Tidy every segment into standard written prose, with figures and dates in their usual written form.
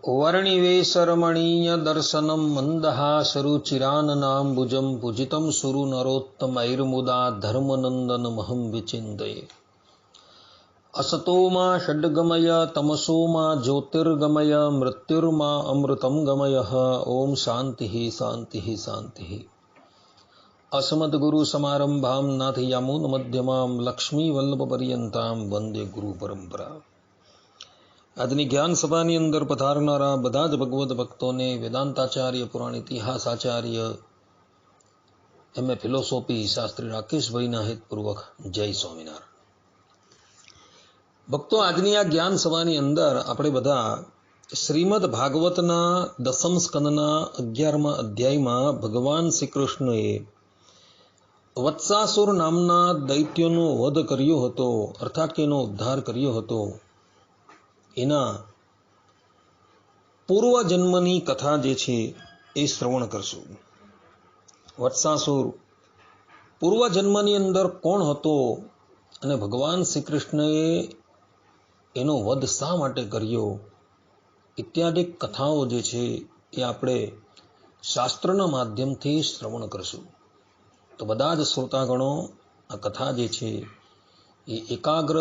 वर्णिवेशरमणीय दर्शनं मन्दहासरुचिराननाम्बुजं पूजितं सुरु नरोत्तमैर्मुदा धर्मनन्दनमहं विचिन्तये। असतो मा षड्गमय तमसो मा ज्योतिर्गमय मृत्युर्मा अमृतं गमयः। ओम शान्तिः शान्तिः शान्तिः। अस्मद्गुरुसमारम्भां नाथयामुनमध्यमां लक्ष्मीवल्लभपर्यन्तां वन्दे गुरुपरम्परा। આજની જ્ઞાન સભાની અંદર પધારનારા બધા જ ભગવદ ભક્તોને વેદાંતાચાર્ય પુરાણ ઇતિહાસાચાર્ય એમએ ફિલોસોફી શાસ્ત્રી રાકેશભાઈના હેતપૂર્વક જય સ્વામિનારાયણ। ભક્તો, આજની આ જ્ઞાન સભાની અંદર આપણે બધા શ્રીમદ ભાગવતના દસમ સ્કંદના 11મા અધ્યાયમાં ભગવાન શ્રી કૃષ્ણએ વત્સાસુર નામના દૈત્યનો વધ કર્યો હતો, અર્થાત કે એનો ઉદ્ધાર કર્યો હતો। એના પૂર્વજન્મની કથા જે છે એ શ્રવણ કરશું। વત્સાસુર પૂર્વજન્મની અંદર કોણ હતો અને ભગવાન શ્રી કૃષ્ણએ એનો વધ શા માટે કર્યો ઇત્યાદિ કથાઓ જે છે એ આપણે શાસ્ત્રના માધ્યમથી શ્રવણ કરશું। તો બધા જ શ્રોતાગણો આ કથા જે છે એ એકાગ્ર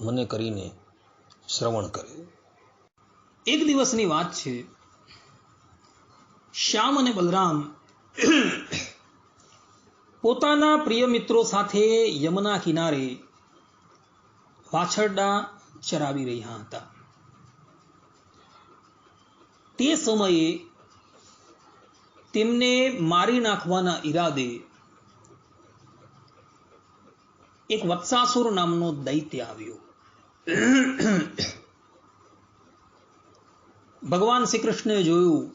મને કરીને શ્રવણ કરે। એક દિવસની વાત છે, શ્યામ અને બલરામ પોતાના પ્રિય મિત્રો સાથે યમુના કિનારે વાછરડા ચરાવી રહ્યા હતા। તે સમયે તેમને મારી નાખવાના ઈરાદે એક વત્સાસુર નામનો દૈત્ય આવ્યો। ભગવાન શ્રી કૃષ્ણએ જોયું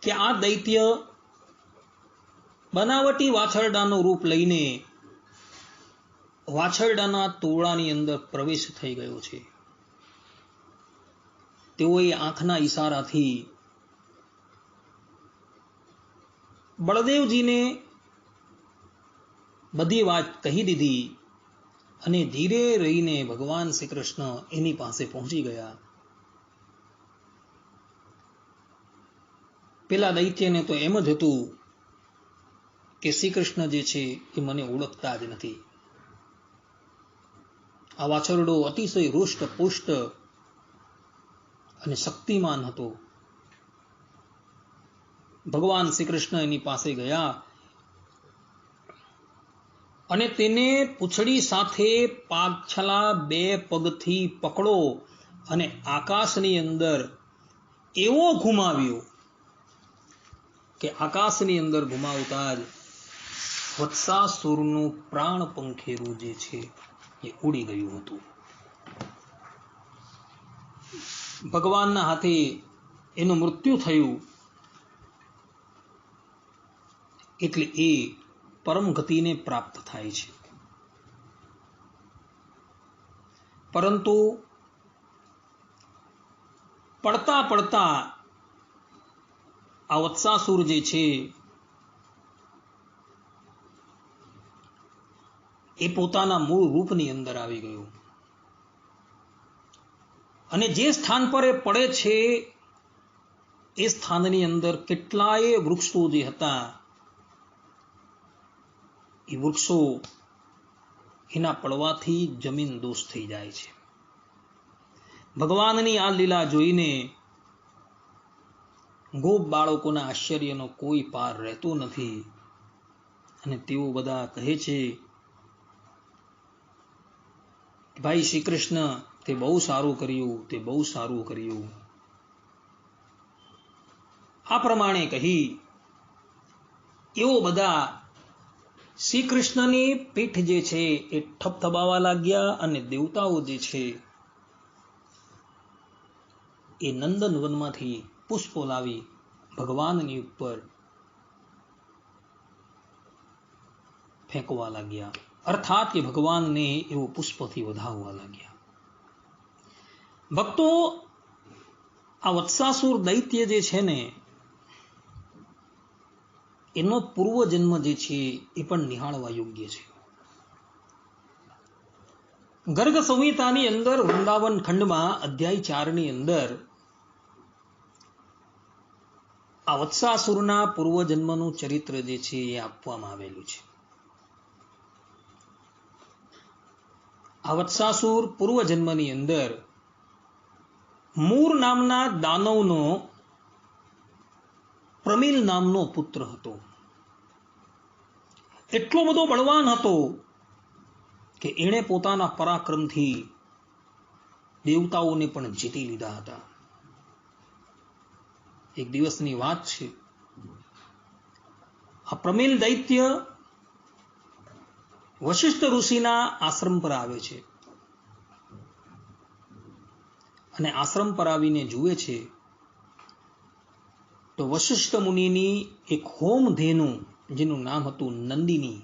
કે આ દૈત્ય બનાવટી વાછરડાનું રૂપ લઈને વાછરડાના ટોળાની અંદર પ્રવેશ થઈ ગયો છે। તેઓએ આંખના ઈશારાથી બળદેવજીને બધી વાત કહી દીધી અને ધીરે રહીને ભગવાન શ્રી કૃષ્ણ એની પાસે પહોંચી ગયા। પેલા દૈત્યને તો એમ જ હતું કે શ્રી કૃષ્ણ જે છે એ મને ઓળખતા જ નથી। આ વાછરડો અતિશય રૂષ્ટ પુષ્ટ અને શક્તિમાન હતો। ભગવાન શ્રી કૃષ્ણ એની પાસે ગયા અને તેને પૂંછડી સાથે પાછલા બે પગથી પકડો અને આકાશની અંદર એવો ઘુમાવ્યો કે આકાશની અંદર ઘુમાવતા જ વત્સાસુરનું પ્રાણ પંખેરું જે છે એ ઉડી ગયું હતું। ભગવાનના હાથે એનું મૃત્યુ થયું એટલે એ પરમ ગતિને પ્રાપ્ત થાય છે। પરંતુ પડતા પડતા આ વત્સાસુર જે છે એ પોતાના મૂળ રૂપની અંદર આવી ગયો અને જે સ્થાન પર એ પડે છે એ સ્થાનની અંદર કેટલાય વૃક્ષો જે હતા એ વૃક્ષો એના પડવાથી જમીન દોષ થઈ જાય છે। ભગવાનની આ લીલા જોઈને ગોપ બાળકોના આશ્ચર્યનો કોઈ પાર રહેતો નથી અને તેઓ બધા કહે છે ભાઈ શ્રી કૃષ્ણ તે બહુ સારું કર્યું, તે બહુ સારું કર્યું। આ પ્રમાણે કહી એઓ બધા શ્રી કૃષ્ણની પીઠ જે છે એ થપથપાવા લાગ્યા અને દેવતાઓ જે છે એ નંદનવનમાંથી પુષ્પો લાવી ભગવાનની ઉપર ફેંકવા લાગ્યા, અર્થાત કે ભગવાનને એવો પુષ્પથી વધાવવા લાગ્યા। ભક્તો, આ વત્સાસુર દૈત્ય જે છે ને એનો પૂર્વજન્મ જે છે એ પણ નિહાળવા યોગ્ય છે। ગર્ગ સંહિતાની અંદર વૃંદાવન ખંડમાં અધ્યાય 4 ની અંદર આ વત્સાસુરના પૂર્વજન્મનું ચરિત્ર જે છે એ આપવામાં આવેલું છે. આ વત્સાસુર પૂર્વજન્મની અંદર મૂર નામના દાનવનો પ્રમિલ નામનો પુત્ર હતો. એટલો બધો બળવાન હતો કે એણે પોતાના પરાક્રમથી દેવતાઓને પણ જીતી લીધા હતા. એક દિવસની વાત છે, આ પ્રમિલ દૈત્ય વશિષ્ઠ ઋષિના આશ્રમ પર આવે છે અને આશ્રમ પર આવીને જુએ છે તો વશિષ્ઠ મુનિની એક હોમધેનુ જેનું નામ હતું નંદિની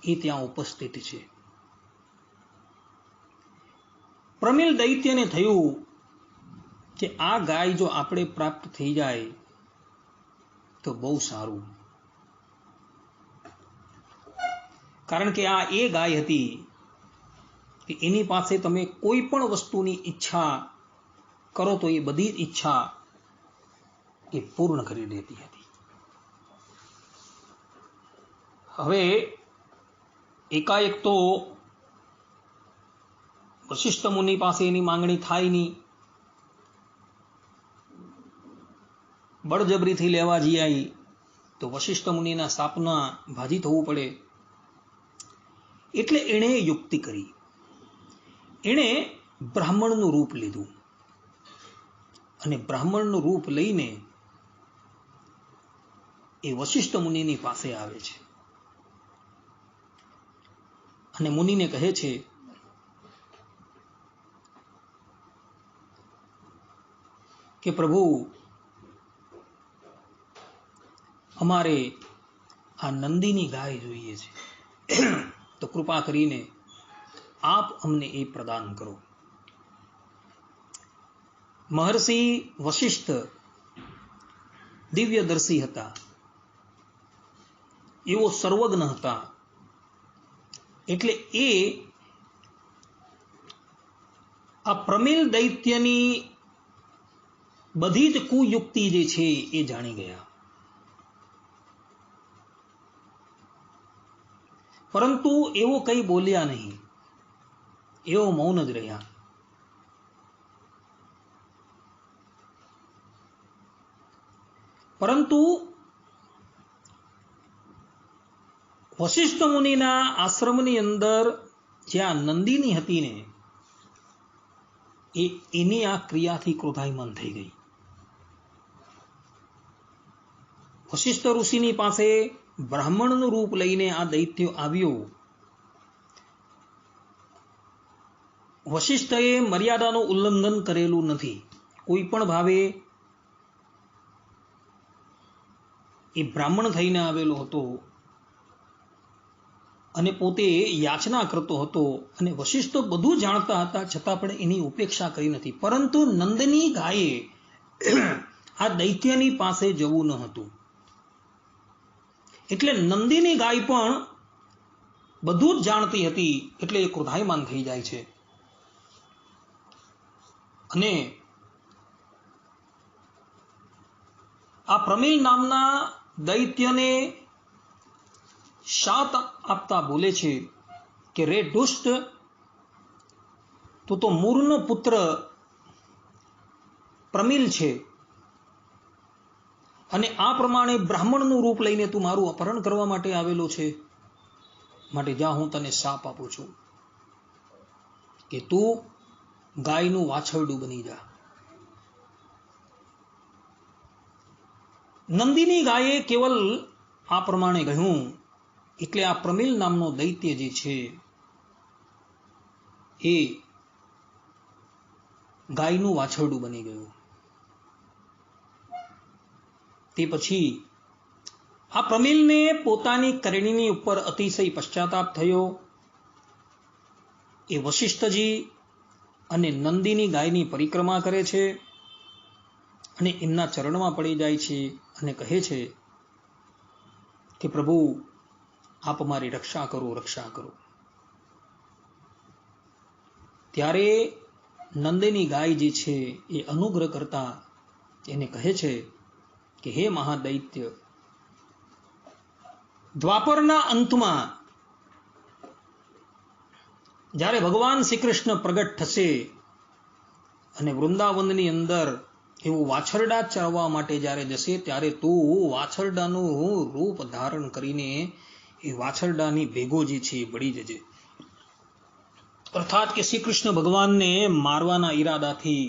એ ત્યાં ઉપસ્થિત છે. પ્રમિલ દૈત્યને થયું કે આ ગાય જો આપણે પ્રાપ્ત થઈ જાય તો બહુ સારું, કારણ કે આ એ ગાય હતી કે એની પાસે તમે કોઈ પણ વસ્તુની ઈચ્છા કરો તો એ બધી જ ઈચ્છા એ પૂર્ણ કરી દેતી હતી. હવે એકાએક તો વશિષ્ઠ મુનિ પાસે એની માંગણી થાય નહીં, બળજબરીથી લેવા જઈ આવી તો વશિષ્ઠ મુનિના શાપના ભાજી થવું પડે. એટલે એણે યુક્તિ કરી, એણે બ્રાહ્મણનું રૂપ લીધું અને બ્રાહ્મણનું રૂપ લઈને એ વશિષ્ઠ મુનિની પાસે આવે છે અને મુનિને કહે છે કે પ્રભુ, અમારે આ નંદીની ગાય જોઈએ છે, તો કૃપા કરીને આપ અમને એ પ્રદાન કરો. મહર્ષિ વશિષ્ઠ દિવ્યદર્શી હતા, એવો સર્વજ્ઞ હતા, એટલે એ આ પ્રમિલ દૈત્યની બધી જ કુયુક્તિ જે છે એ જાણી ગયા. પરંતુ એવો કંઈ બોલ્યા નહીં, એવો મૌન જ રહ્યા. પરંતુ વશિષ્ઠ મુનિના આશ્રમની અંદર જ્યાં નંદિની હતી ને, એની આ ક્રિયાથી ક્રોધાયમાન થઈ ગઈ. વશિષ્ઠ ઋષિની પાસે બ્રાહ્મણનું રૂપ લઈને આ દૈત્ય આવ્યો. વશિષ્ઠએ મર્યાદાનું ઉલ્લંઘન કરેલું નથી. કોઈ પણ ભાવે એ બ્રાહ્મણ થઈને આવેલો હતો અને પોતે યાચના કરતો હતો અને વશિષ્ઠ બધું જાણતા હતા, છતાં પણ એની ઉપેક્ષા કરી નથી. પરંતુ નંદની ગાયે આ દૈત્યની પાસે જવું ન હતું. એટલે નંદીની ગાય પણ બધું જ જાણતી હતી, એટલે એ ક્રોધાયમાન થઈ જાય છે અને આ પ્રમિલ નામના દૈત્યને શાપ આપતા બોલે છે કે રે દુષ્ટ, તું તો મૂરનો પુત્ર પ્રમિલ છે અને આ પ્રમાણે બ્રાહ્મણનું રૂપ લઈને તું મારું અપહરણ કરવા માટે આવેલો છે. માટે જા, હું તને શાપ આપું છું કે તું ગાયનું વાછરડું બની જા. નંદિની ગાયે કેવલ આ પ્રમાણે કહ્યું એટલે આ પ્રમિલ નામનો દૈત્ય જે છે એ ગાયનું વાછરડું બની ગયું. તે પછી આ પ્રમિલને પોતાની કરણીની ઉપર અતિશય પશ્ચાતાપ થયો. એ વશિષ્ઠજી અને નંદિની ગાયની પરિક્રમા કરે છે અને એમના ચરણમાં પડી જાય છે અને કહે છે કે પ્રભુ, આપ મારી રક્ષા કરો, રક્ષા કરો. ત્યારે નંદની ગાય જે છે એ અનુગ્રહ કરતા એને કહે છે કે હે મહાદૈત્ય, દ્વાપરના અંતમાં જ્યારે ભગવાન શ્રી કૃષ્ણ પ્રગટ થશે અને વૃંદાવનની અંદર એવું વાછરડા ચરવા માટે જ્યારે જશે, ત્યારે તું વાછરડાનું રૂપ ધારણ કરીને એ વાછરડાની ભેગો જે છે એ બળી જજે. અર્થાત કે શ્રી કૃષ્ણ ભગવાનને મારવાના ઈરાદાથી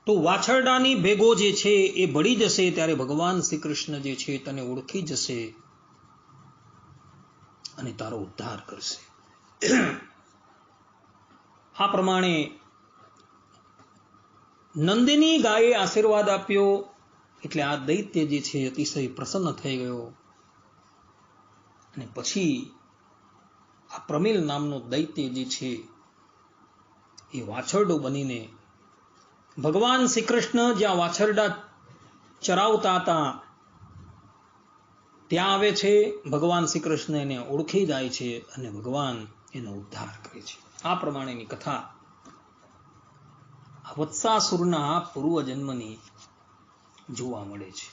તો વાછરડાની ભેગો જે છે એ બળી જશે, ત્યારે ભગવાન શ્રી કૃષ્ણ જે છે તને ઓળખી જશે અને તારો ઉદ્ધાર કરશે. આ પ્રમાણે નંદિની ગાયે આશીર્વાદ આપ્યો એટલે આ દૈત્ય જે છે અતિશય પ્રસન્ન થઈ ગયો અને પછી આ પ્રમિલ નામનો દૈત્ય જે છે એ વાછરડો બનીને ભગવાન શ્રી કૃષ્ણ જ્યાં વાછરડા ચરાવતા હતા ત્યાં આવે છે. ભગવાન શ્રી કૃષ્ણ એને ઓળખી જાય છે અને ભગવાન એનો ઉદ્ધાર કરે છે. આ પ્રમાણેની કથા વત્સાસુરના પૂર્વ જન્મની જોવા મળે છે.